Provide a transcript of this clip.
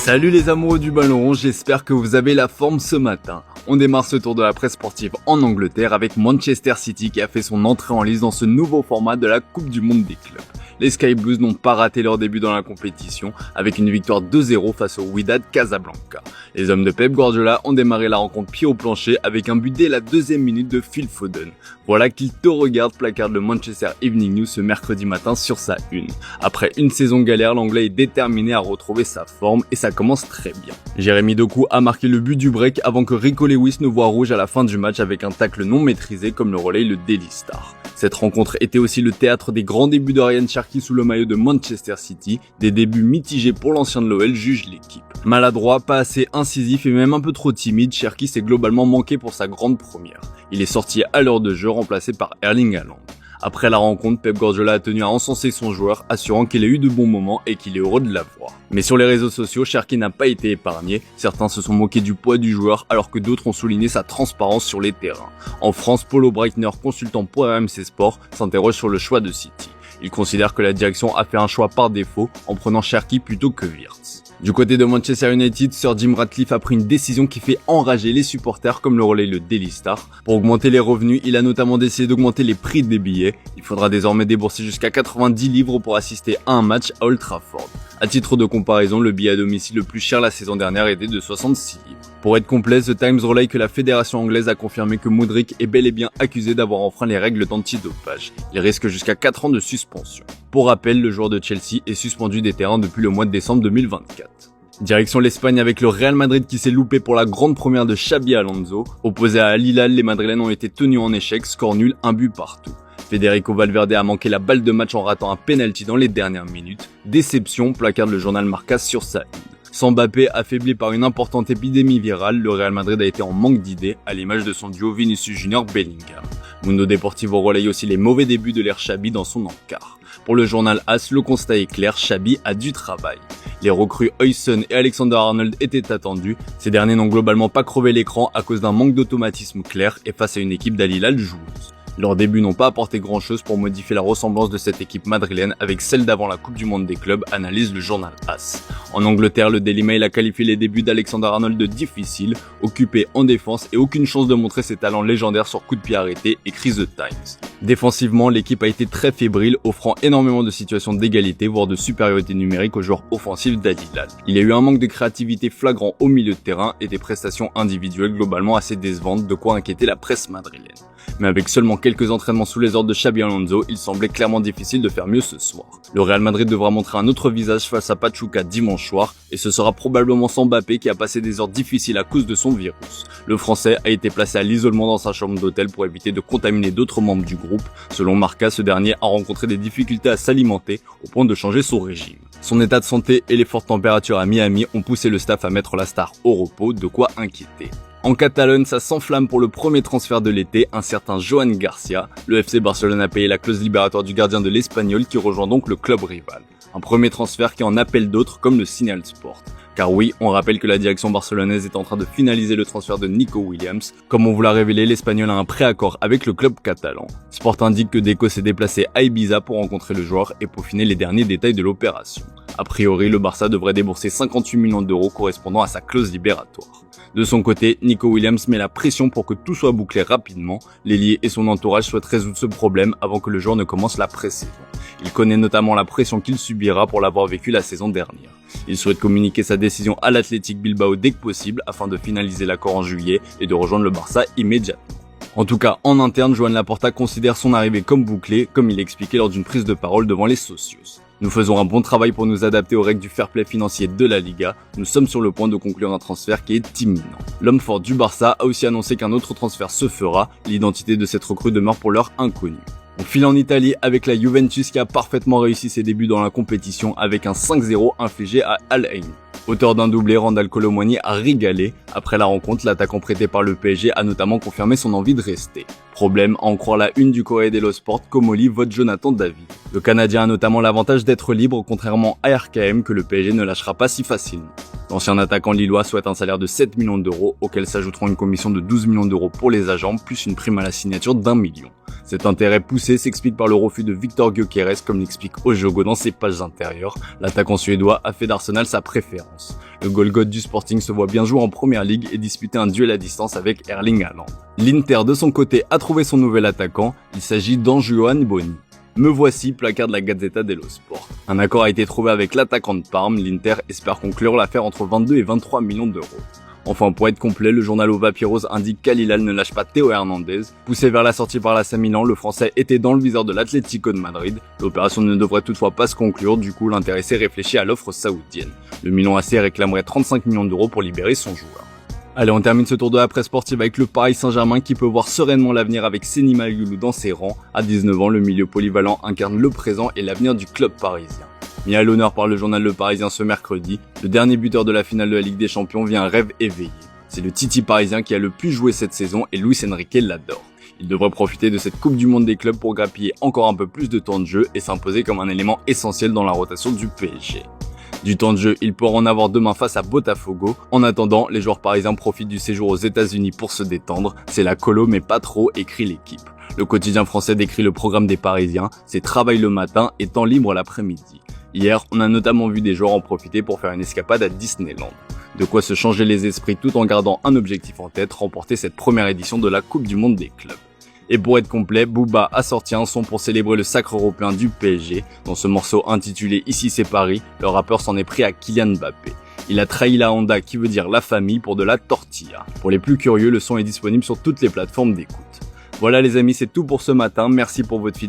Salut les amoureux du ballon rond, j'espère que vous avez la forme ce matin. On démarre ce tour de la presse sportive en Angleterre avec Manchester City qui a fait son entrée en lice dans ce nouveau format de la Coupe du Monde des clubs. Les Sky Blues n'ont pas raté leur début dans la compétition avec une victoire 2-0 face au Wydad Casablanca. Les hommes de Pep Guardiola ont démarré la rencontre pied au plancher avec un but dès la deuxième minute de Phil Foden. Voilà qu'il te regarde, placarde le Manchester Evening News ce mercredi matin sur sa une. Après une saison galère, l'anglais est déterminé à retrouver sa forme et ça commence très bien. Jérémy Doku a marqué le but du break avant que Rico Lewis ne voie rouge à la fin du match avec un tacle non maîtrisé comme le relaye le Daily Star. Cette rencontre était aussi le théâtre des grands débuts de Ryan Cherki sous le maillot de Manchester City, des débuts mitigés pour l'ancien de l'OL, juge l'équipe. Maladroit, pas assez incisif et même un peu trop timide, Cherki s'est globalement manqué pour sa grande première. Il est sorti à l'heure de jeu remplacé par Erling Haaland. Après la rencontre, Pep Guardiola a tenu à encenser son joueur, assurant qu'il a eu de bons moments et qu'il est heureux de l'avoir. Mais sur les réseaux sociaux, Cherki n'a pas été épargné. Certains se sont moqués du poids du joueur, alors que d'autres ont souligné sa transparence sur les terrains. En France, Paulo Breitner, consultant pour RMC Sport, s'interroge sur le choix de City. Il considère que la direction a fait un choix par défaut en prenant Cherki plutôt que Wirtz. Du côté de Manchester United, Sir Jim Ratcliffe a pris une décision qui fait enrager les supporters comme le relaye le Daily Star. Pour augmenter les revenus, il a notamment décidé d'augmenter les prix des billets. Il faudra désormais débourser jusqu'à 90 livres pour assister à un match à Old Trafford. À titre de comparaison, le billet à domicile le plus cher la saison dernière était de 66 livres. Pour être complet, The Times relaye que la fédération anglaise a confirmé que Mudryk est bel et bien accusé d'avoir enfreint les règles d'antidopage. Il risque jusqu'à 4 ans de suspension. Pour rappel, le joueur de Chelsea est suspendu des terrains depuis le mois de décembre 2024. Direction l'Espagne avec le Real Madrid qui s'est loupé pour la grande première de Xabi Alonso. Opposé à Al Hilal, les Madrilènes ont été tenus en échec, score nul, un but partout. Federico Valverde a manqué la balle de match en ratant un penalty dans les dernières minutes. Déception, placarde le journal Marca sur sa une. Sans Mbappé, affaibli par une importante épidémie virale, le Real Madrid a été en manque d'idées, à l'image de son duo Vinicius Junior Bellingham. Mundo Deportivo relaye aussi les mauvais débuts de l'ère Xabi dans son encart. Pour le journal AS, le constat est clair, Xabi a du travail. Les recrues Højsund et Alexander-Arnold étaient attendus, ces derniers n'ont globalement pas crevé l'écran à cause d'un manque d'automatisme clair et face à une équipe d'Al Hilal joueuse. Leurs débuts n'ont pas apporté grand chose pour modifier la ressemblance de cette équipe madrilène avec celle d'avant la Coupe du Monde des clubs, analyse le journal AS. En Angleterre, le Daily Mail a qualifié les débuts d'Alexander-Arnold de difficiles, occupé en défense et aucune chance de montrer ses talents légendaires sur coup de pied arrêté, écrit The Times. Défensivement, l'équipe a été très fébrile, offrant énormément de situations d'égalité, voire de supériorité numérique aux joueurs offensifs d'Al Hilal. Il y a eu un manque de créativité flagrant au milieu de terrain et des prestations individuelles globalement assez décevantes, de quoi inquiéter la presse madrilène. Mais avec seulement quelques entraînements sous les ordres de Xabi Alonso, il semblait clairement difficile de faire mieux ce soir. Le Real Madrid devra montrer un autre visage face à Pachuca dimanche soir, et ce sera probablement sans Mbappé qui a passé des heures difficiles à cause de son virus. Le Français a été placé à l'isolement dans sa chambre d'hôtel pour éviter de contaminer d'autres membres du groupe. Selon Marca, ce dernier a rencontré des difficultés à s'alimenter au point de changer son régime. Son état de santé et les fortes températures à Miami ont poussé le staff à mettre la star au repos, de quoi inquiéter. En Catalogne, ça s'enflamme pour le premier transfert de l'été, un certain Joan Garcia. Le FC Barcelone a payé la clause libératoire du gardien de l'Espagnol qui rejoint donc le club rival. Un premier transfert qui en appelle d'autres comme le Signal Sport. Car oui, on rappelle que la direction barcelonaise est en train de finaliser le transfert de Nico Williams. Comme on vous l'a révélé, l'Espagnol a un préaccord avec le club catalan. Sport indique que Deco s'est déplacé à Ibiza pour rencontrer le joueur et peaufiner les derniers détails de l'opération. A priori, le Barça devrait débourser 58 millions d'euros correspondant à sa clause libératoire. De son côté, Nico Williams met la pression pour que tout soit bouclé rapidement. L'ailier et son entourage souhaitent résoudre ce problème avant que le joueur ne commence la pré-saison. Il connaît notamment la pression qu'il subira pour l'avoir vécu la saison dernière. Il souhaite communiquer sa décision à l'Athletic Bilbao dès que possible afin de finaliser l'accord en juillet et de rejoindre le Barça immédiatement. En tout cas, en interne, Joan Laporta considère son arrivée comme bouclée, comme il l'a expliqué lors d'une prise de parole devant les socios. Nous faisons un bon travail pour nous adapter aux règles du fair play financier de la Liga. Nous sommes sur le point de conclure un transfert qui est imminent. L'homme fort du Barça a aussi annoncé qu'un autre transfert se fera. L'identité de cette recrue demeure pour l'heure inconnue. On file en Italie avec la Juventus qui a parfaitement réussi ses débuts dans la compétition avec un 5-0 infligé à Al Ain. Auteur d'un doublé, Randal Kolo Muani a régalé. Après la rencontre, l'attaquant prêté par le PSG a notamment confirmé son envie de rester. Problème, à en croire la une du Corriere dello Sport, Comoli vote Jonathan David. Le Canadien a notamment l'avantage d'être libre, contrairement à RKM que le PSG ne lâchera pas si facilement. L'ancien attaquant lillois souhaite un salaire de 7 millions d'euros, auquel s'ajouteront une commission de 12 millions d'euros pour les agents, plus une prime à la signature d'1 million. Cet intérêt poussé s'explique par le refus de Victor Gyökeres, comme l'explique Ojogo dans ses pages intérieures. L'attaquant suédois a fait d'Arsenal sa préférence. Le Golgoth du Sporting se voit bien jouer en première ligue et disputer un duel à distance avec Erling Haaland. L'Inter de son côté a trouvé son nouvel attaquant, il s'agit d'Anjuan Boni. Me voici, placard de la Gazzetta dello Sport. Un accord a été trouvé avec l'attaquant de Parme, l'Inter espère conclure l'affaire entre 22 et 23 millions d'euros. Enfin, pour être complet, le journal Ova Piros indique qu'Al Hilal ne lâche pas Théo Hernandez. Poussé vers la sortie par l'AC Milan, le français était dans le viseur de l'Atlético de Madrid. L'opération ne devrait toutefois pas se conclure, du coup l'intéressé réfléchit à l'offre saoudienne. Le Milan AC réclamerait 35 millions d'euros pour libérer son joueur. Allez, on termine ce tour de la presse sportive avec le Paris Saint-Germain qui peut voir sereinement l'avenir avec Seny Malgoulou dans ses rangs. À 19 ans, le milieu polyvalent incarne le présent et l'avenir du club parisien. Mis à l'honneur par le journal Le Parisien ce mercredi, le dernier buteur de la finale de la Ligue des Champions vit un rêve éveillé. C'est le Titi parisien qui a le plus joué cette saison et Luis Enrique l'adore. Il devrait profiter de cette Coupe du Monde des clubs pour grappiller encore un peu plus de temps de jeu et s'imposer comme un élément essentiel dans la rotation du PSG. Du temps de jeu, il pourra en avoir demain face à Botafogo. En attendant, les joueurs parisiens profitent du séjour aux États-Unis pour se détendre. C'est la colo mais pas trop, écrit l'équipe. Le quotidien français décrit le programme des Parisiens, c'est travail le matin et temps libre l'après-midi. Hier, on a notamment vu des joueurs en profiter pour faire une escapade à Disneyland. De quoi se changer les esprits tout en gardant un objectif en tête, remporter cette première édition de la Coupe du Monde des clubs. Et pour être complet, Booba a sorti un son pour célébrer le sacre européen du PSG. Dans ce morceau intitulé Ici c'est Paris, le rappeur s'en est pris à Kylian Mbappé. Il a trahi la Honda qui veut dire la famille pour de la tortilla. Pour les plus curieux, le son est disponible sur toutes les plateformes d'écoute. Voilà les amis, c'est tout pour ce matin, merci pour votre fidélité.